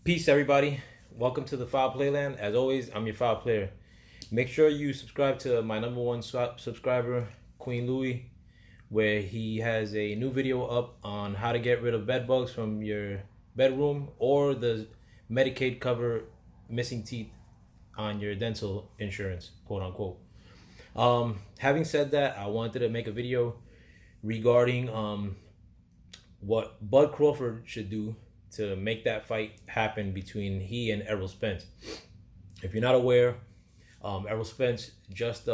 Peace, everybody. Welcome to the Foul Playland. As always, I'm your Foul Player. Make sure you subscribe to my number one subscriber, Queen Louie, where he has a new video up on how to get rid of bed bugs from your bedroom or the Medicaid cover missing teeth on your dental insurance, quote unquote. Having said that, I wanted to make a video regarding what Bud Crawford should do to make that fight happen between he and Errol Spence. If you're not aware, Errol Spence just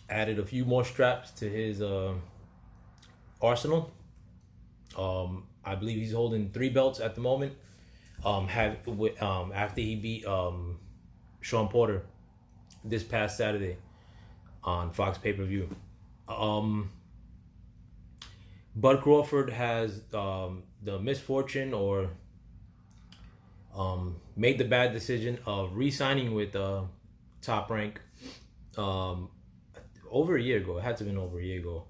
added a few more straps to his arsenal. I believe he's holding 3 belts at the moment. After he beat Sean Porter this past Saturday on Fox pay-per-view. Bud Crawford has the misfortune or made the bad decision of re-signing with Top Rank over a year ago. It had to have been over a year ago.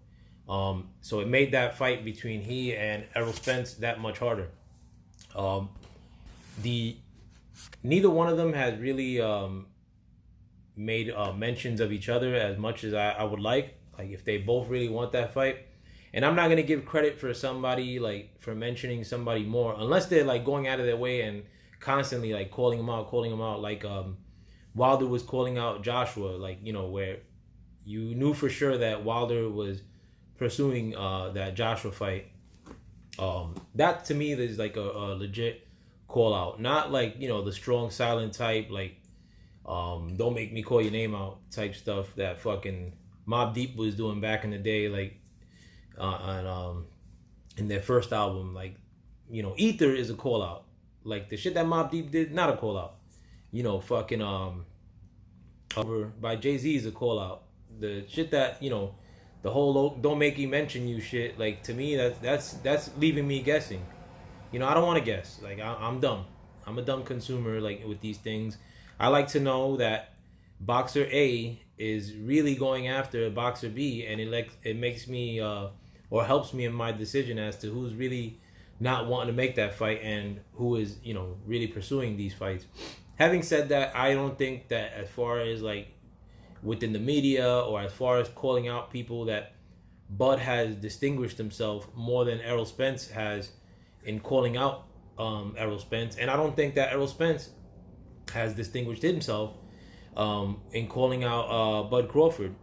So it made that fight between he and Errol Spence that much harder. Neither one of them has really made mentions of each other as much as I would like. Like if they both really want that fight. And I'm not gonna give credit for somebody like for mentioning somebody more unless they're like going out of their way and constantly like calling him out like Wilder was calling out Joshua, like, you know, where you knew for sure that Wilder was pursuing that Joshua fight. That to me is like a legit call out, not like, you know, the strong silent type like don't make me call your name out type stuff that fucking Mobb Deep was doing back in the day, like in their first album. Like, you know, Ether is a call out. Like the shit that Mobb Deep did, not a call out. You know, fucking over by Jay-Z is a call out. The shit that, you know, the whole don't make me mention you shit, like to me that's leaving me guessing. You know, I don't want to guess. Like I'm dumb. I'm a dumb consumer like with these things. I like to know that Boxer A is really going after Boxer B, and it makes me or helps me in my decision as to who's really not wanting to make that fight and who is, you know, really pursuing these fights. Having said that, I don't think that as far as like within the media or as far as calling out people that Bud has distinguished himself more than Errol Spence has in calling out Errol Spence, and I don't think that Errol Spence has distinguished himself in calling out Bud Crawford.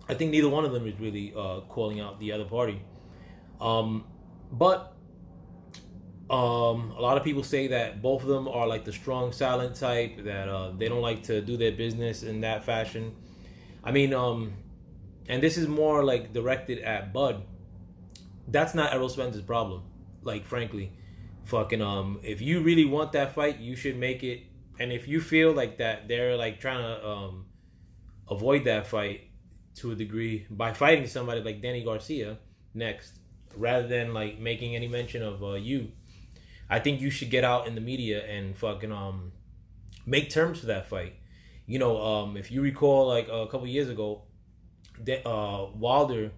I think neither one of them is really calling out the other party. But a lot of people say that both of them are like the strong silent type, that they don't like to do their business in that fashion. I mean, and this is more like directed at Bud. That's not Errol Spence's problem. Like, frankly, fucking if you really want that fight, you should make it. And if you feel like that they're like trying to avoid that fight to a degree by fighting somebody like Danny Garcia next, rather than like making any mention of you, I think you should get out in the media and fucking make terms for that fight. You know, if you recall, like a couple years ago, Wilder,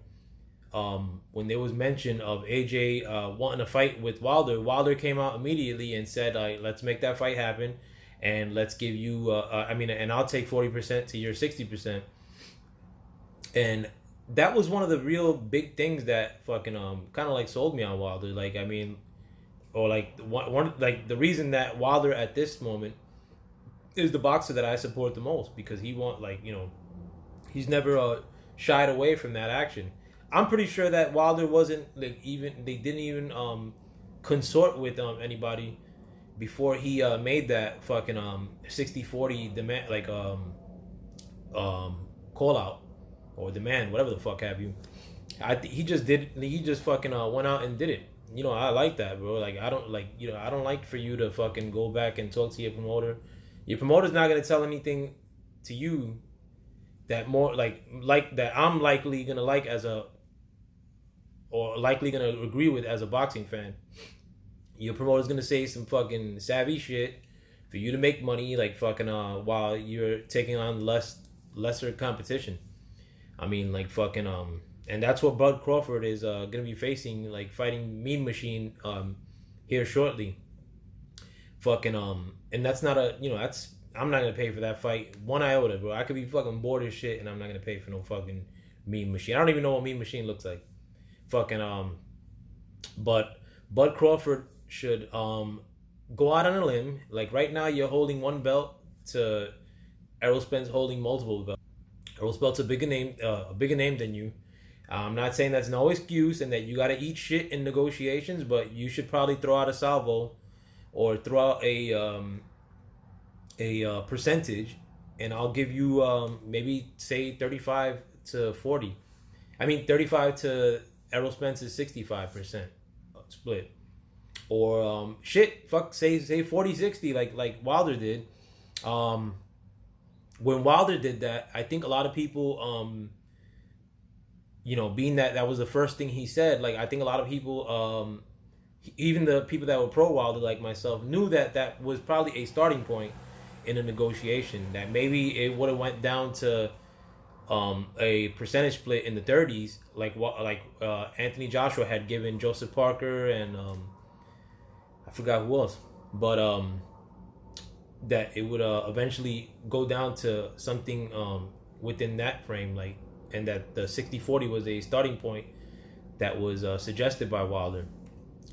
when there was mention of AJ wanting to fight with Wilder came out immediately and said, let's make that fight happen, and let's give you, and I'll take 40% to your 60%. And that was one of the real big things that fucking kind of like sold me on Wilder. Like, I mean, or like one like the reason that Wilder at this moment is the boxer that I support the most, because he he's never shied away from that action. I'm pretty sure that Wilder wasn't like they didn't even consort with anybody before he made that fucking 60-40 demand, like call out or demand, whatever the fuck have you. He just fucking went out and did it. You know, I like that, bro. Like, I don't like for you to fucking go back and talk to your promoter. Your promoter's not gonna tell anything to you that more like that I'm likely gonna like as a, or likely gonna agree with as a boxing fan. Your promoter's gonna say some fucking savvy shit for you to make money, like fucking while you're taking on lesser competition. I mean, like fucking and that's what Bud Crawford is gonna be facing, like fighting Mean Machine here shortly. fucking and that's not a, that's, I'm not gonna pay for that fight 1 iota, bro. I could be fucking bored as shit, and I'm not gonna pay for no fucking Mean Machine. I don't even know what Mean Machine looks like. Fucking but Bud Crawford should go out on a limb. Like right now, you're holding one belt to Errol Spence holding multiple belts. Errol Spence a bigger name than you. I'm not saying that's no excuse and that you got to eat shit in negotiations, but you should probably throw out a salvo or throw out a percentage, and I'll give you maybe say 35 to 40. I mean 35 to Errol Spence's 65% split, or say 40-60 like Wilder did. When Wilder did that, I think a lot of people, being that was the first thing he said, like I think a lot of people, even the people that were pro Wilder like myself, knew that was probably a starting point in a negotiation, that maybe it would have went down to a percentage split in the 30s, like Anthony Joshua had given Joseph Parker and I forgot who else, but that it would eventually go down to something within that frame, like, and that the 60-40 was a starting point that was suggested by Wilder.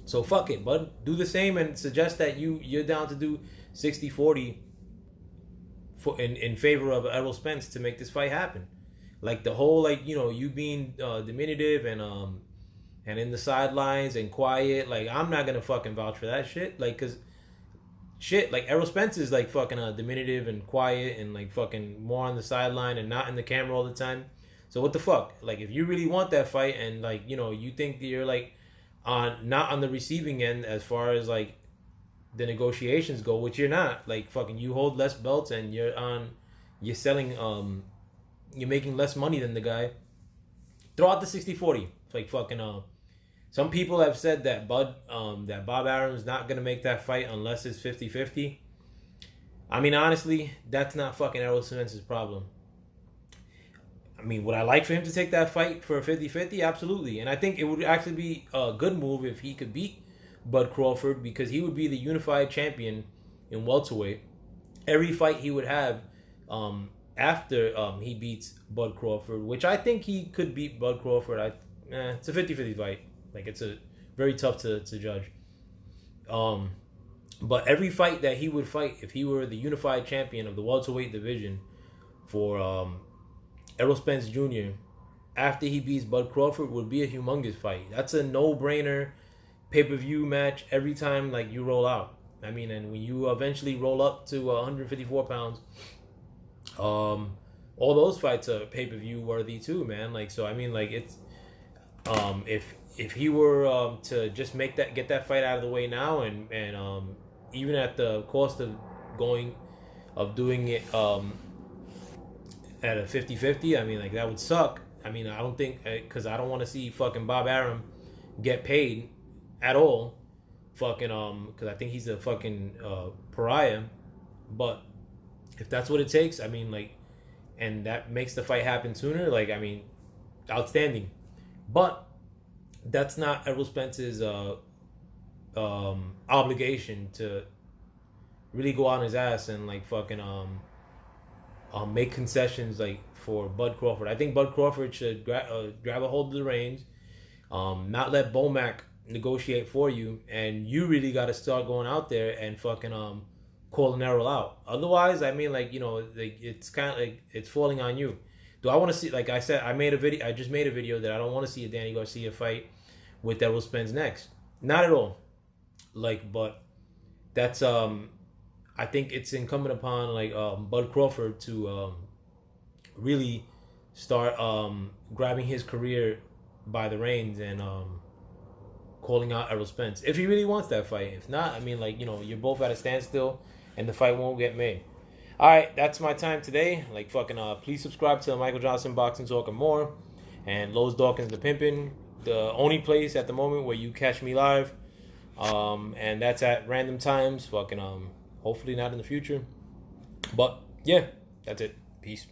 So fuck it, bud, do the same and suggest that you're down to do 60-40 in favor of Errol Spence to make this fight happen. Like the whole, like, you being diminutive and in the sidelines and quiet, like I'm not gonna fucking vouch for that shit. Like, cause shit, like Errol Spence is like fucking diminutive and quiet and like fucking more on the sideline and not in the camera all the time. So what the fuck? Like, if you really want that fight and like, you think that you're like not on the receiving end as far as like the negotiations go, which you're not. Like fucking, you hold less belts and you're selling, you're making less money than the guy. Throw out the 60-40. It's like fucking some people have said that Bob Arum's not gonna make that fight unless it's 50-50. I mean, honestly, that's not fucking Errol Spence's problem. I mean, would I like for him to take that fight for a 50-50? Absolutely. And I think it would actually be a good move if he could beat Bud Crawford, because he would be the unified champion in welterweight. Every fight he would have after he beats Bud Crawford, which I think he could beat Bud Crawford. It's a 50-50 fight. Like, it's a very tough to judge. But every fight that he would fight, if he were the unified champion of the welterweight division for Errol Spence Jr., after he beats Bud Crawford, would be a humongous fight. That's a no-brainer pay-per-view match every time, like, you roll out. I mean, and when you eventually roll up to 154 pounds, all those fights are pay-per-view worthy too, man. Like, so I mean, like, it's if he were to just get that fight out of the way now, and even at the cost of doing it at a 50-50, I mean, like, that would suck. I mean, I don't think, because I don't want to see fucking Bob Arum get paid at all, fucking because I think he's a fucking pariah. But if that's what it takes, I mean, like, and that makes the fight happen sooner, like, I mean, outstanding. But that's not Errol Spence's obligation to really go on his ass and like fucking make concessions like for Bud Crawford. I think Bud Crawford should grab a hold of the reins, not let Bomac negotiate for you, and you really got to start going out there and fucking calling Errol out. Otherwise, I mean, like, like, it's kind of like it's falling on you. Do I want to see, like I said, I just made a video that I don't want to see a Danny Garcia fight with Errol Spence next. Not at all. Like, but that's I think it's incumbent upon like Bud Crawford to really start grabbing his career by the reins and calling out Errol Spence if he really wants that fight. If not, I mean, like, you're both at a standstill and the fight won't get made. All right, that's my time today. Like, fucking please subscribe to Michael Johnson Boxing Talk and More, and Lowe's Dawkins the Pimpin', the only place at the moment where you catch me live, and that's at random times. Fucking hopefully not in the future, but yeah, that's it. Peace.